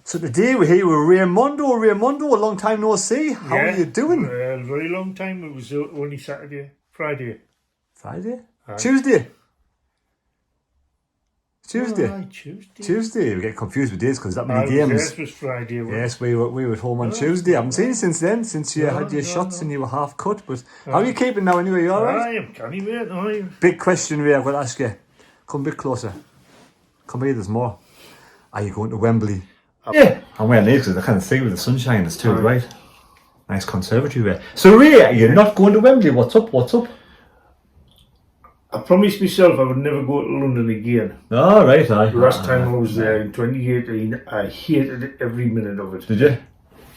So today we're here with Raymondo. Raymondo, a long time no see. How are you doing? A very long time. It was only Friday. Friday? Aye. Tuesday? Tuesday. Tuesday. We get confused with days because that many games. Yes, it was Friday. Yes, we were at home on Tuesday. I haven't seen you since then, since you had your shots and you were half cut. But how are you keeping now anyway? You alright? I am canny, mate. Big question, Ray, I've got to ask you. Come a bit closer. Come here, there's more. Are you going to Wembley? Yeah, I'm wearing these because I can't see with the sunshine. It's too bright. Nice conservatory there. So Ray, you're not going to Wembley. What's up? I promised myself I would never go to London again. Oh, right, aye. Last time I was there in 2018, I hated every minute of it. Did you?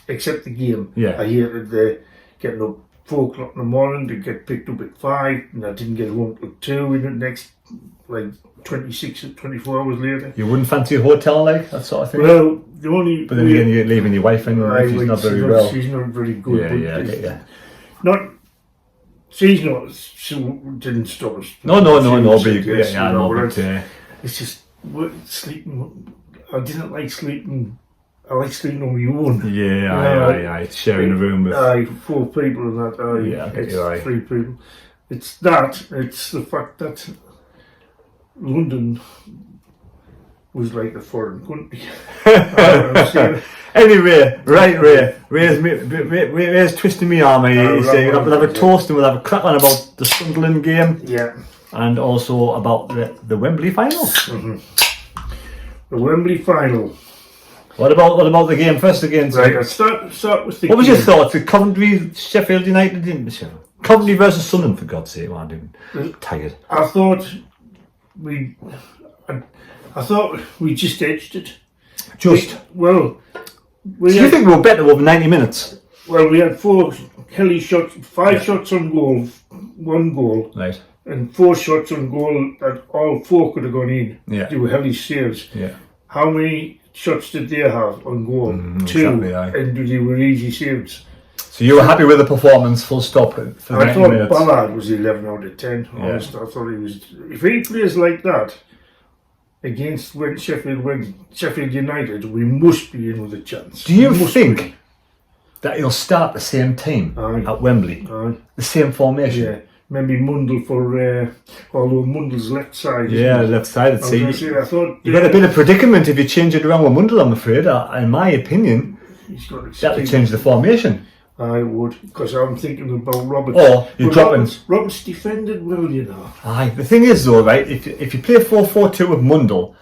Except the game. Yeah. I hated getting up 4 o'clock in the morning to get picked up at 5, and I didn't get home till 2 in the next, 26 or 24 hours later. You wouldn't fancy a hotel, that sort of thing? Well, the only... But then again, you're leaving your wife anyway, she's not very well. She's not very good. Yeah, I get you. She didn't stop us. No, but it's just sleeping. I didn't like sleeping. I like sleeping on my own. Yeah, aye. Sharing a room with 4 people and that. Yeah, I get you, aye. 3 people. It's the fact that London was like a foreign country. Anyway, right, Ray's twisting me arm. He's saying we'll have a toast and we'll have a crack on about the Sunderland game. Yeah. And also about the Wembley final. Mm-hmm. The Wembley final. What about the game first again? Right, I'll start with the What was your thoughts? The Coventry, Sheffield United, didn't Sheffield? Coventry versus Sunderland, for God's sake, I'm tired. I thought we just edged it. Do you think we were better over 90 minutes? Well, we had 4 helly shots, 5 shots on goal, 1 goal. Right. And 4 shots on goal that all 4 could have gone in. Yeah. They were helly saves. Yeah. How many shots did they have on goal? 2. Exactly, aye. And they were easy saves. So you were happy with the performance, full stop, for 90 minutes? I thought Ballard was 11 out of 10. Yeah. Honest. I thought he was... If he plays like that against Sheffield United, we must be in with a chance. Do you think that he'll start the same team at Wembley? Aye. The same formation? Yeah. Maybe Mundell although Mundell's left side. Left side. I thought you got a bit of predicament if you change it around with Mundell, I'm afraid. In my opinion, that would change the formation. I would, because I'm thinking about Roberts. Or you're dropping. Roberts defended well, you know. Aye, the thing is though, right, if you play 4-4-2 with Mundell,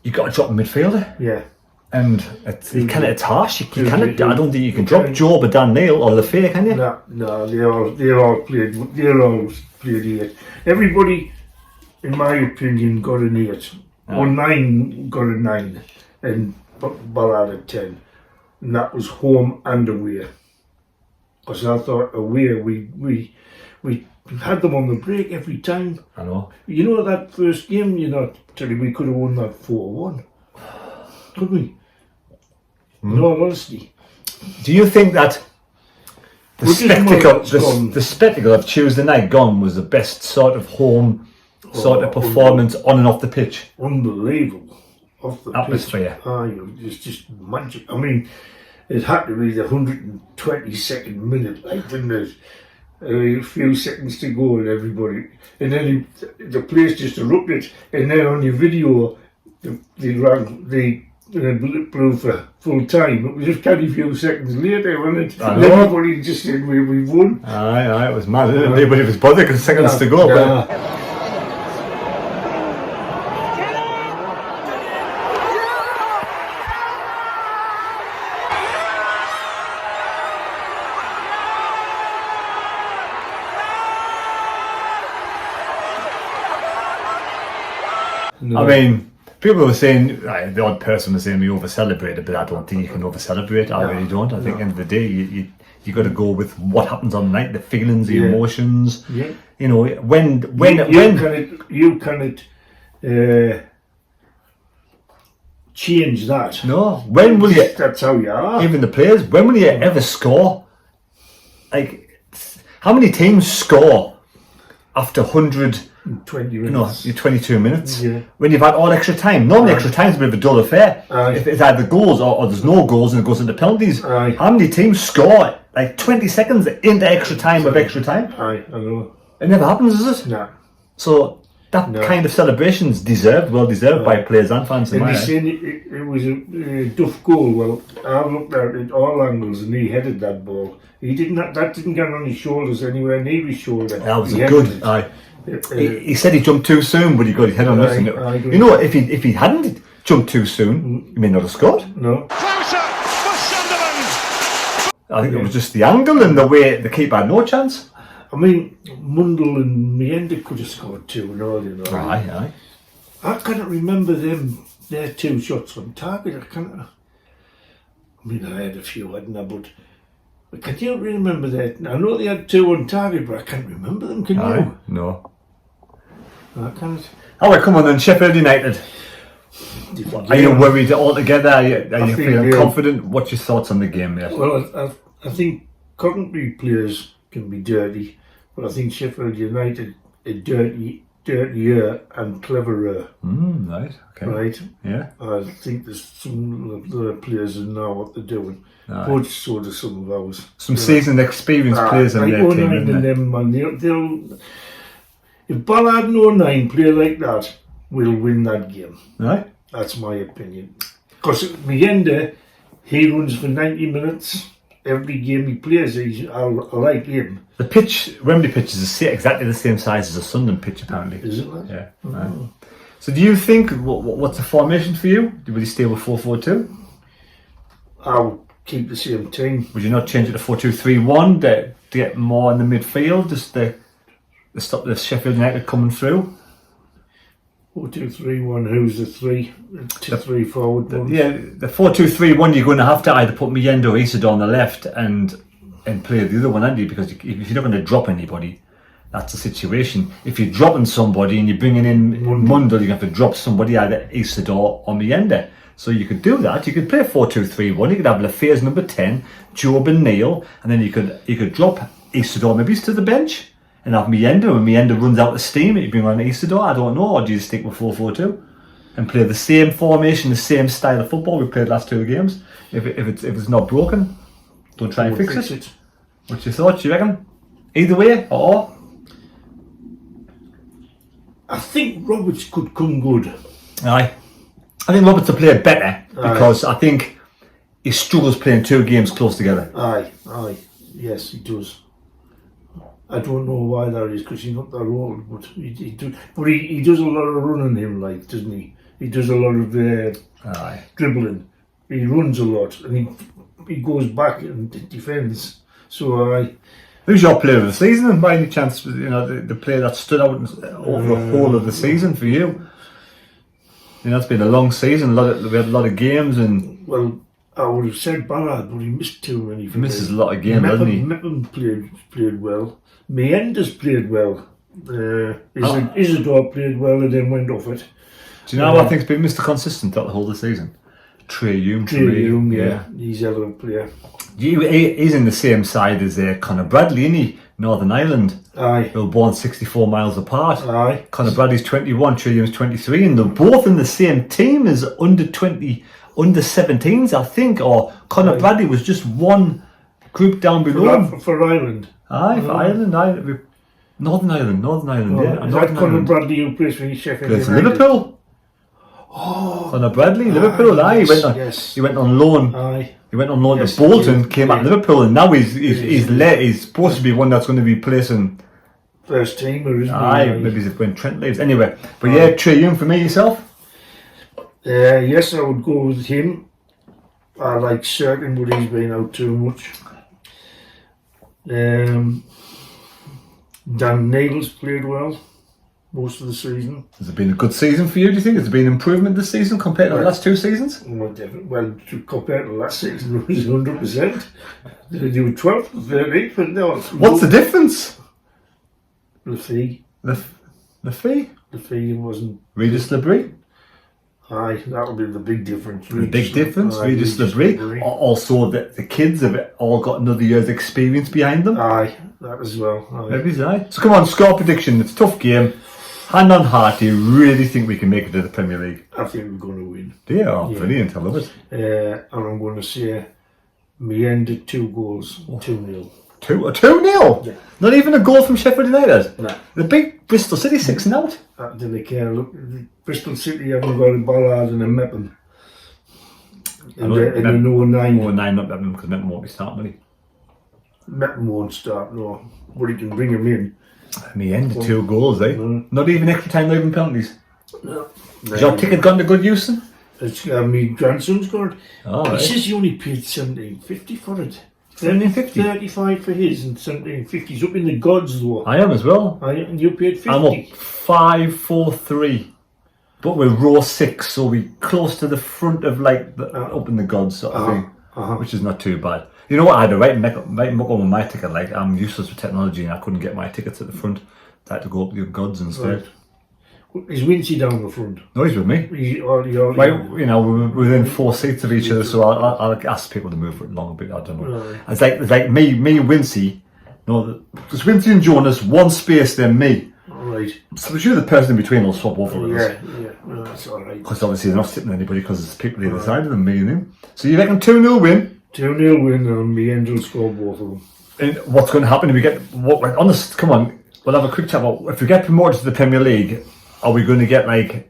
you've got to drop a midfielder. Yeah. And it's harsh. I don't think you can drop Job or Dan Neil or Lefay, can you? No, they all played 8. Everybody, in my opinion, got an 8. Or 9 got a 9, and Ballard at 10. And that was home and away. Because I thought away we had them on the break every time. I know. You know that first game, we could have won that 4-1. Could we? In all honesty. Do you think that the spectacle of Tuesday night gone was the best sort of home performance on and off the pitch? Unbelievable. Off the atmosphere. Pitch. It's just magic. I mean, it had to be the 122nd minute, didn't it? A few seconds to go and everybody. And then the place just erupted. And then on your video, they blew for full time. It was just a few seconds later, wasn't it? And everybody just said, we've won. Aye, it was mad. Nobody was bothered because seconds to go. No. I mean, people were saying, the odd person was saying we over-celebrated, but I don't think you can over-celebrate. I really don't. I think at the end of the day, you got to go with what happens on the night, the feelings, the emotions. Yeah. You know, you cannot change that. No. When will you? That's how you are. Even the players. When will you ever score? How many teams score after 100 in 20 You know, minutes. you're 22 minutes. Yeah. When you've had all extra time. Normally extra time is a bit of a dull affair. Aye. If it's either goals or there's no goals and it goes into penalties. Aye. How many teams score like 20 seconds into extra time of extra time? Aye, I know. It never happens, is it? Nah. So that kind of celebration's well deserved by players and fans in And my they eyes. saying it was a duff goal. Well, I looked at it all angles and he headed that ball. That didn't get on his shoulders anywhere near his shoulder. That was He a headed good. it. Aye. He said he jumped too soon, but he got his head on it. And I agree. you know, if he hadn't jumped too soon, he may not have scored. No. Closer for Sunderland. I think it was just the angle and the way the keeper had no chance. I mean, Mundell and Meander could have scored 2 and all, you know. Aye. I can't remember their 2 shots on target. I mean, I had a few, hadn't I? But can you remember that? I know they had 2 on target, but I can't remember them. Can Aye. you? No. I can't. Oh, well, come on then, Sheffield United. Are you worried altogether? Are you think, feeling yeah. confident? What's your thoughts on the game, mate? Well, I think Coventry players can be dirty, but I think Sheffield United are dirtier and cleverer. Right, okay. Right? Yeah. I think there's some of the players who know what they're doing. Aye. But so do some of ours. Some seasoned, experienced players in like their 09 team, and isn't there? them, man, they'll if Ballard and 09 play like that, we'll win that game. Right? That's my opinion. Because Meander, he runs for 90 minutes. Every game he plays, I like him. The pitch, Wembley pitch, is exactly the same size as a Sunderland pitch, apparently. Isn't it? Yeah. Right. So do you think, what's the formation for you? Would you stay with 4-4-2? I'll keep the same team. Would you not change it to 4-2-3-1 to get more in the midfield, just to stop the Sheffield United coming through? 4-2-3-1, who's the 3? 2-3 forward one. Yeah, the 4-2-3-1, you're going to have to either put Meander or Isidore on the left and play the other one, aren't you? Because if you're not going to drop anybody, that's the situation. If you're dropping somebody and you're bringing in Mundell, you have to drop somebody, either Isidore or Meander. So you could do that. You could play 4-2-3-1. You could have Lafayette number 10, Job and Neil, and then you could drop Isidore maybe to the bench and have Meander. When Meander runs out of steam, you bring on Isidore. I don't know. Or do you stick with 4-4-2 and play the same formation, the same style of football we played last 2 games? If it's not broken, don't try and fix it. What's your thoughts? You reckon? Either way, or? I think Roberts could come good. Aye. I think Roberts will play better because I think he struggles playing 2 games close together. Aye. Yes, he does. I don't know why that is, because he's not that old, but he does a lot of running, him, like, doesn't he? He does a lot of dribbling. He runs a lot, and he goes back and defends. So Who's your player of the season, and by any chance, the player that stood out over the whole of the season for you? It's been a long season. We had a lot of games, and well, I would have said Ballard, but he missed too many. He misses a lot of games, doesn't he? Mepham played well. Meander's played well. Isidore played well and then went off it. Do you know who I think's been Mr. Consistent throughout the whole of the season? Trey Hume. Yeah. He's a little player. He's in the same side as Conor Bradley, isn't he? Northern Ireland. Aye. They were born 64 miles apart. Aye. Conor Bradley's 21, Trey Hume's 23, and they're both in the same team as under 17s, I think. Or Conor Bradley was just one group down below him. For Ireland. Aye, for Ireland. Northern Ireland, yeah. Is that Conor Bradley who plays for Sheffield Plays United? Liverpool. Oh, Conor Bradley, Liverpool. He went on loan. Aye. He went on loan to Bolton, came at Liverpool, and now he's supposed to be one that's going to be placing first teamer, isn't he? Aye, maybe when Trent leaves. Anyway, but yeah, Trey Young for me. Yourself? Yes, I would go with him. I like Sirkin, but he's been out too much. Dan Neil's played well most of the season. Has it been a good season for you, do you think? Has it been an improvement this season compared to the last 2 seasons? Well, compared to last season, it was 100%. They were 12th, 13th, but no. What's the difference? The fee. The fee? The fee wasn't. Regis Labrie? Aye, that would be the big difference. Regis Labrie. Also, the kids have all got another year's experience behind them. Aye, that as well. Aye. Maybe so. So come on, score prediction. It's a tough game. hand on heart, do you really think we can make it to the Premier League? I think we're going to win. Do you? Oh, brilliant. I love it. And I'm going to say me end at 2 goals, 2-0. 2-0? Yeah. Not even a goal from Sheffield United? No. The big Bristol City 6-0. Then they care. Look, Bristol City haven't got a Ballard and a Mepham. And a 0-9. 0-9 not Mepham because Mepham won't be starting, will he? Mepham won't start, no. But he can bring him in. Me end at 2 goals, eh? Not even extra time, not even penalties. No. Is your ticket gone to good use? It's my grandson's got it. Oh, He right. says he only paid $17.50 for it. $17.50? 35 for his and $17.50. He's up in the gods though. I am as well. And you paid 50. I'm up 5-4-3. But we're row 6, so we're close to the front of like up in the gods sort of thing. Which is not too bad. You know what? I had to write muck on my ticket. Like, I'm useless with technology and I couldn't get my tickets at the front. I had to go up the gods instead. Right. Is Wincy down the front? No, he's with me. Right, You know, we're within 4 seats of each other, so I'll ask people to move it along a bit. I don't know. Right. It's like me and Wincy. No, there's Wincy and Jonas, one space, then me. Right. So there's usually the person in between will swap over with us. Yeah. No, that's alright. Because obviously they're not sitting with anybody because there's people either side of them, me and him. So you reckon 2-0 win? 2-0 win and me and will score both of them. And what's going to happen if we get... honest, come on, we'll have a quick chat about... If we get promoted to the Premier League, are we going to get like...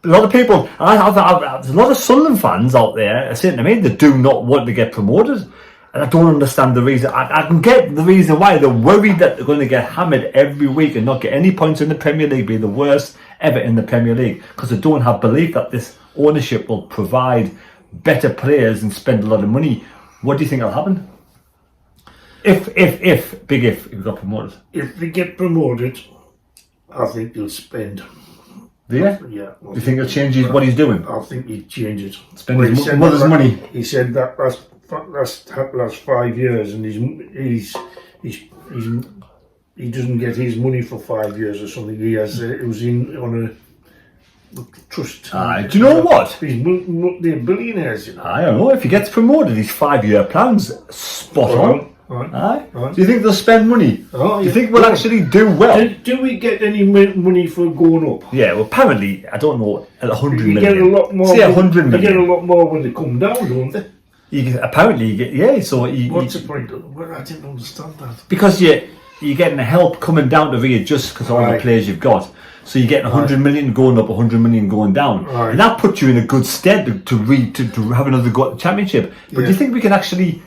A lot of people... there's a lot of Sunderland fans out there saying to me that do not want to get promoted. And I don't understand the reason. I can get the reason why. They're worried that they're going to get hammered every week and not get any points in the Premier League, be the worst ever in the Premier League. Because they don't have belief that this ownership will provide better players and spend a lot of money. What do you think will happen? If we got promoted. If they get promoted, I think they'll spend. Do you? Yeah. Do you think he'll change what he's doing? I think he'd change it. Spend his mother's money. He said that last 5 years, and he doesn't get his money for 5 years or something. He has it was in on a trust. Do you know what? They're billionaires. You know? I don't know. If he gets promoted, his 5-year plan's spot on. Aye. Do you think they'll spend money? Do you think we'll actually do well? Do we get any money for going up? Yeah, well, apparently, I don't know, at 100 You million. get a lot more. Say 100 million. You get a lot more when they come down, don't they? Apparently, you get, yeah, so... What's the point? Well, I didn't understand that. Because you're getting help coming down to readjust because all the players you've got. So you're getting 100 million going up, 100 million going down. And that puts you in a good stead to have another go at the Championship. But do you think we can actually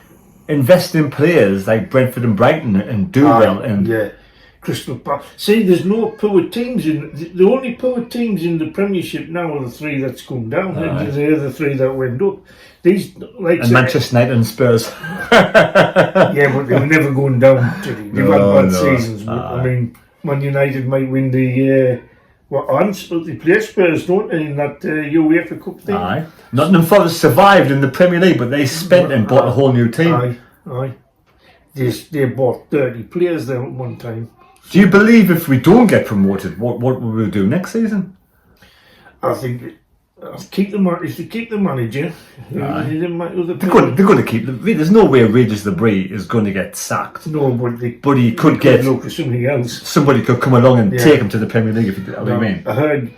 invest in players like Brentford and Brighton and do well? And Crystal Palace. See, there's no poor teams in the only poor teams in the Premiership now are the 3 that's come down. They're the 3 that went up. These Manchester United and Spurs. Yeah, but they're never going down. They've had bad seasons. I mean, Man United might win the they play Spurs, don't they, in that UEFA Cup thing? Aye. Nottingham Forest survived in the Premier League, but they spent and bought a whole new team. Aye. They bought 30 players there at one time. Do you believe if we don't get promoted, what will we do next season? I think keep the manager. They're going to keep them. There's no way Regis Lebris is going to get sacked. No, but he could get look for something else. Somebody could come along and take him to the Premier League. If you know what I mean. I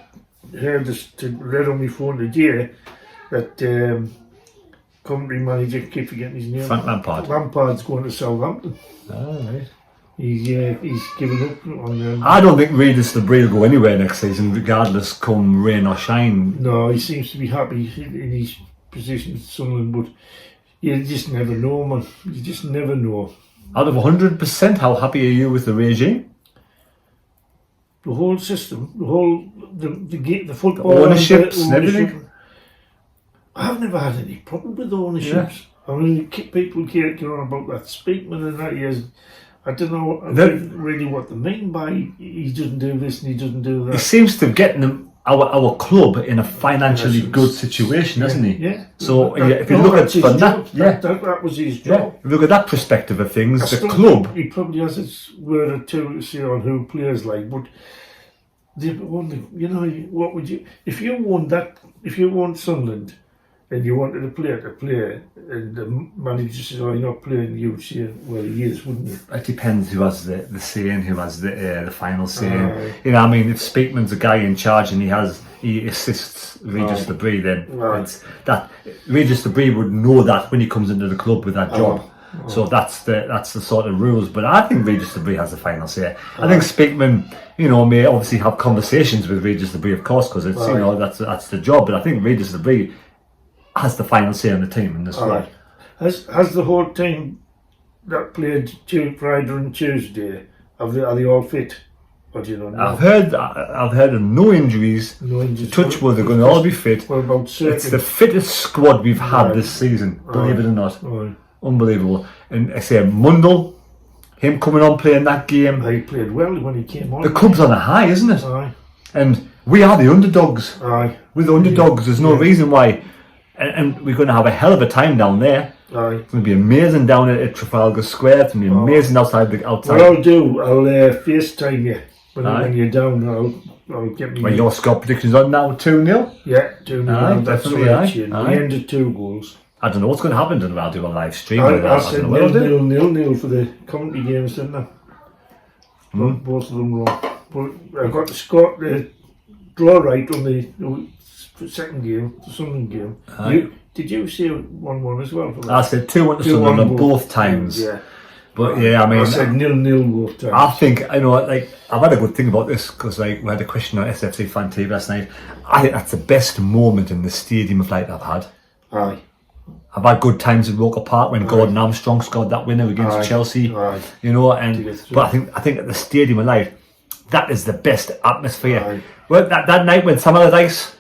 heard this read on my phone today that Coventry manager, keep forgetting his name. Frank Lampard. Lampard's going to Southampton. Right. He's given up on them. I don't think Regis Lebris will go anywhere next season, regardless, come rain or shine. No, he seems to be happy in his position at Sunderland, but you just never know, man. You just never know. Out of 100%, how happy are you with the regime? The whole system, the football, ownerships and everything. I've never had any problem with ownerships. Yeah. I mean, people get on about that Speakman and that. I don't know really what they mean by he doesn't do this and he doesn't do that. He seems to get our club in a financially good situation, doesn't he? Yeah. So if you look at that was his job. Yeah. If you look at that perspective of things, the club. He probably has his word or two to say on who players like, but what would you if you won Sunderland? and you wanted a player to play, and the manager says, "Oh, you're not playing," you would say, "Well, he is," wouldn't you? It depends who has the say and who has the final say. You know, I mean, if Speakman's a guy in charge and he assists Regis Debris, then it's that Regis Debris would know that when he comes into the club with that job. So that's the sort of rules. But I think Regis Debris has the final say. I think Speakman, you know, may obviously have conversations with Regis Debris, of course, because it's you know that's the job. But I think Regis Debris has the final say on the team in this way. Has the whole team that played Friday and Tuesday, are they all fit? Or do you know? I've heard of no injuries. No injuries. Touch wood, they're going to all be fit. What about It's the fittest squad we've had this season, believe it or not. Unbelievable. And I say Mundell, him coming on playing that game. He played well when he came on. The club's on a high, isn't it? Aye. And we are the underdogs. Aye. We're the underdogs. There's no reason why. And we're going to have a hell of a time down there. Aye. It's going to be amazing down at Trafalgar Square. It's going to be amazing outside. What I'll do, I'll FaceTime you when you're down. I'll get me. Well, your score predictions on now 2-0. Yeah, 2-0. That's definitely. We ended 2 goals. I don't know what's going to happen. I'll do a live stream. I said 0-0 for the community games, didn't I? Both of them wrong. But I got the draw right on the second game, the Sunderland game. Did you say 1-1 as well? For that? I said 2-1 to Sunderland both times. Yeah. But yeah, I mean, I said 0-0 both times. I think, you know, like, I've had a good thing about this because, like, we had a question on SFC Fan TV last night. I think that's the best moment in the stadium of light I've had. Aye. I've had good times at Roker Park when Gordon Armstrong scored that winner against Chelsea. You know, but I think at the Stadium of Light, that is the best atmosphere. Well, that night when Sam Allardyce,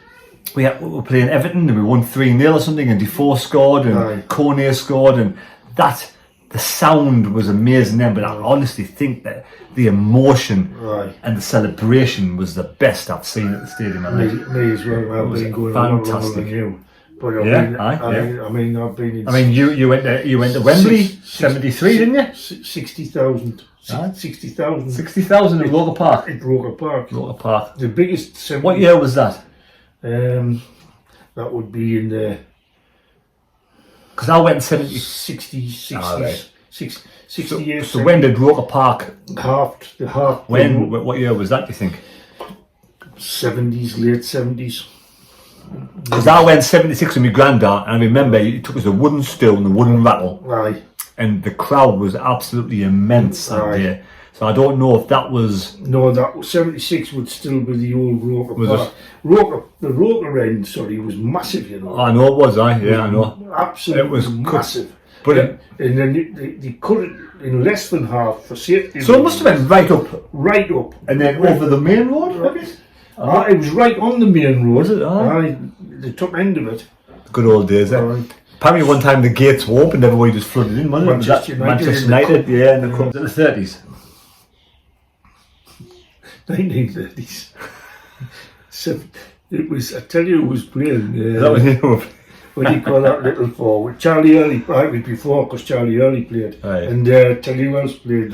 we were playing Everton and we won 3-0 or something, and Defoe scored and Kone scored, and the sound was amazing then. But I honestly think that the emotion and the celebration was the best I've seen at the Stadium of Light. Me as well. I've been going fantastic. Than you. But I mean, I've been in. I mean, you went to Wembley, 73, didn't you? 60,000. 60,000. 60,000 at Roker Park. At Roker Park. Roker Park. The biggest. What year was that? That would be in the. Because I went in 70. 60 years. So when did Roker Park? Half. What year was that, do you think? 70s, late 70s. Because I went 76 with my granddad, and I remember he took us a wooden stool and a wooden rattle. And the crowd was absolutely immense that day. So I don't know if that was... No, that 76 would still be the old Roker Park. The Roker end, was massive, you know. I know it was, I know. Absolutely, it was massive. But and then they cut it in less than half for safety. So it must have been right up. Right up. And then over the main road, maybe? It was right on the main road. Was it? The top end of it. Good old days, eh? Apparently one time the gates were open, everybody just flooded in, wasn't it? Manchester United, yeah, and the Cup in the 30s. 1930s. It was, I tell you, it was playing. That was you. What do you call that little forward? Charlie Early, right before, because Charlie Early played. And tell you who else played.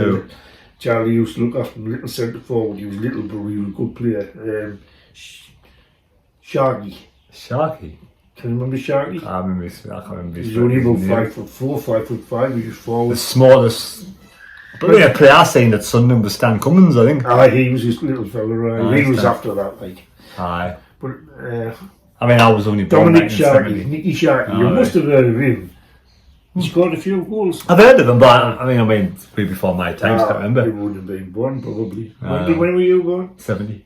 Charlie used to look after him, little centre forward. He was little, but he was a good player. Sharky. Sharky? Can you remember Sharky? I can't remember. He was only about 5'4", 5'5". He was forward. The smallest player I seen at Sunderland was Stan Cummins, I think. He was this little fella, right? He was after that, like. Aye. But I mean, I was only born Dominic Sharkey, Nicky Sharkey. You must have heard of him. He scored a few goals. I've heard of him, but I mean, it's way before my time. I can't remember. He wouldn't have been born, probably. When were you born? 70.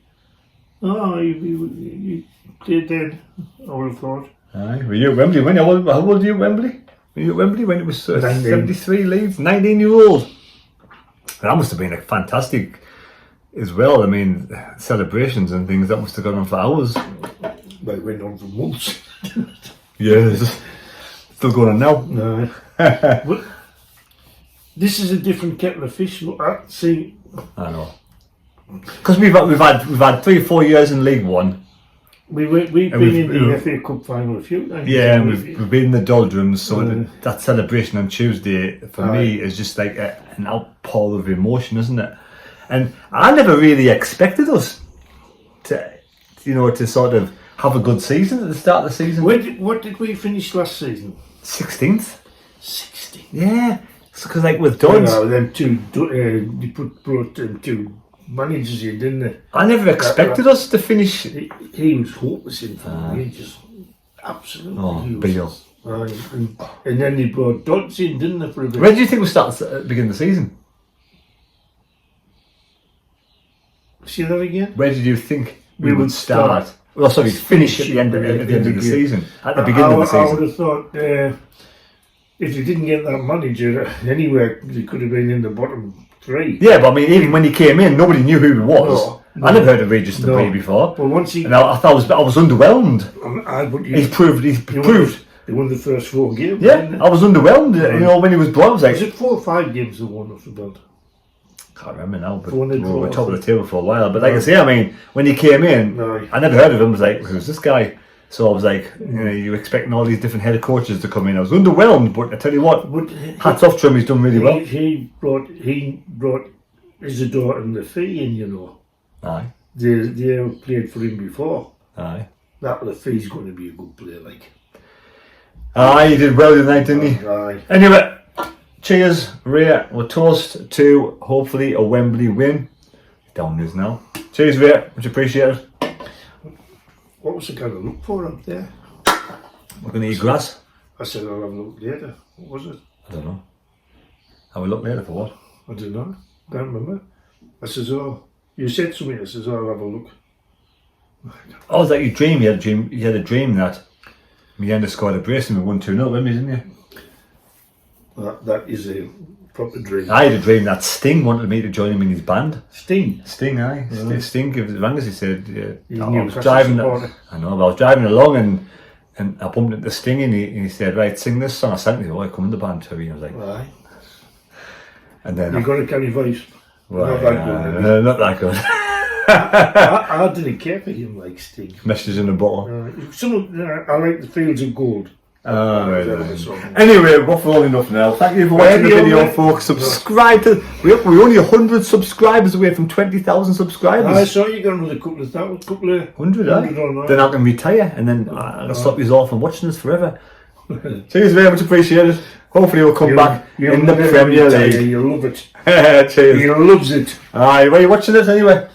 Oh, you played then, I would have thought. Aye, were you at Wembley? How old were you at Wembley? Were you at Wembley when it was 73 Leeds? 19-year-old. That must have been a fantastic as well. I mean, celebrations and things, that must have gone on for hours. Well, it went on for months. Yes. Still going on now. No. But this is a different kettle of fish. See, I know. Because we've had 3 or 4 years in League One. We've been in the FA Cup final a few times. Yeah, and we've been in the doldrums. So that celebration on Tuesday for me is just like an outpour of emotion, isn't it? And I never really expected us to sort of have a good season at the start of the season. What did we finish last season? 16th. 16. Yeah, it's because like with Duns, Them two, they brought them two managers in, didn't they? I never expected us to finish. He was hopeless in for the Rangers. Absolutely. Oh, he was. Bill. And then they brought Dodds in, didn't they, for a bit? Where do you think we started at the beginning of the season? See that again? Where did you think we would start? Well, sorry, finish at the end of the season. At the beginning of the season. I would have thought if they didn't get that manager anywhere, they could have been in the bottom 3. Yeah, but I mean, even when he came in, nobody knew who he was. No, I never heard of Regis the Play before. But once he, and I thought I was underwhelmed. He's proved. They won the first 4 games. Yeah, I was underwhelmed. You know, when he was brought, I was like, was it 4 or 5 games they won off the belt? Can't remember now, but we were top of the table for a while. But like I say, I mean, when he came in, I never heard of him. I was like, who's this guy? So I was like, you know, you're expecting all these different head coaches to come in. I was underwhelmed, but I tell you what, hats off to him. He's done really well. He brought Isidore and the Fee in, you know. Aye. They played for him before. Aye. That the Fee's going to be a good player, like. Aye, he did well tonight, didn't he? Aye. Anyway, cheers, Ray. We'll toast to hopefully a Wembley win. Down news now. Cheers, Ray. Much appreciated. What was I going to look for up there? We're going to eat grass. I said I'll have a look later. What was it? I don't know. Have a look later for what? I don't know. Can't remember. I says, oh, you said to me. I says, oh, I'll have a look. Oh, was that your dream? You had a dream that Miranda scored a brace and we won 2-0, didn't you? That is a proper dream. I had a dream that Sting wanted me to join him in his band. Sting, aye. Yeah. Sting rang us. He said, I was driving. I know, but I was driving along and I bumped into Sting and he said, right, sing this song. I sang it. Oh, I come in the band too. And I was like, aye. And then you got a canny voice. Right, not that good. No, not that good. I didn't care for him like Sting. Messages in a bottle. I like the Fields of Gold. Anyway, we're falling enough now. Thank you for watching the video, folks. Subscribe to. We're only 100 subscribers away from 20,000 subscribers. I saw you got another couple of 100, aye. Then I can retire and then I'll stop you all from watching us forever. Cheers, very much appreciated. Hopefully we'll come back in the Premier League. You'll love it. Cheers. He loves it. Aye, where are you watching it anyway?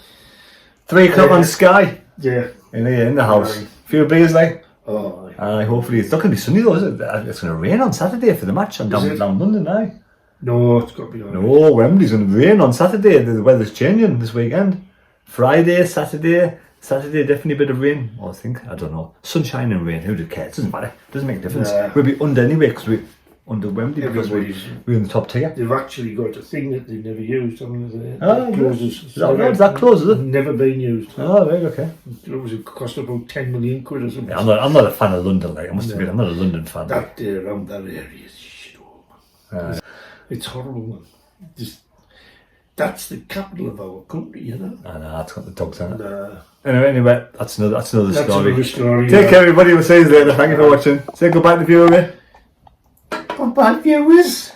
3 o'clock on Sky. Yeah. In the house. Few beers like. Oh, hopefully it's not going to be sunny though, is it? It's going to rain on Saturday for the match. I'm down London, aye. No, it's got to be on. No, Wembley's going to rain on Saturday. The weather's changing this weekend. Friday, Saturday definitely a bit of rain. I think, I don't know. Sunshine and rain, who cares? It doesn't matter. It doesn't make a difference. We'll be under anyway because we're under Wembley because we're in the top tier. They've actually got a thing that they never used. Closes. Is that closes, is it? Never been used. Oh, right, okay. It cost about 10 million quid or something. Yeah, I'm not a fan of London, like I must admit, I'm not a London fan. That around that area is shit, man. It's horrible, man. That's the capital of our country, you know. I know, it's got the dogs in it. Nah. Anyway, that's another story. Another story. Take care, everybody. We'll see you later. Thank you for watching. Say goodbye to the viewer. Goodbye, viewers. See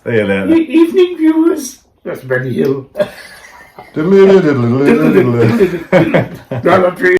you later. Evening, viewers. That's Benny Hill. Diddle-diddle-diddle-diddle-diddle-diddle.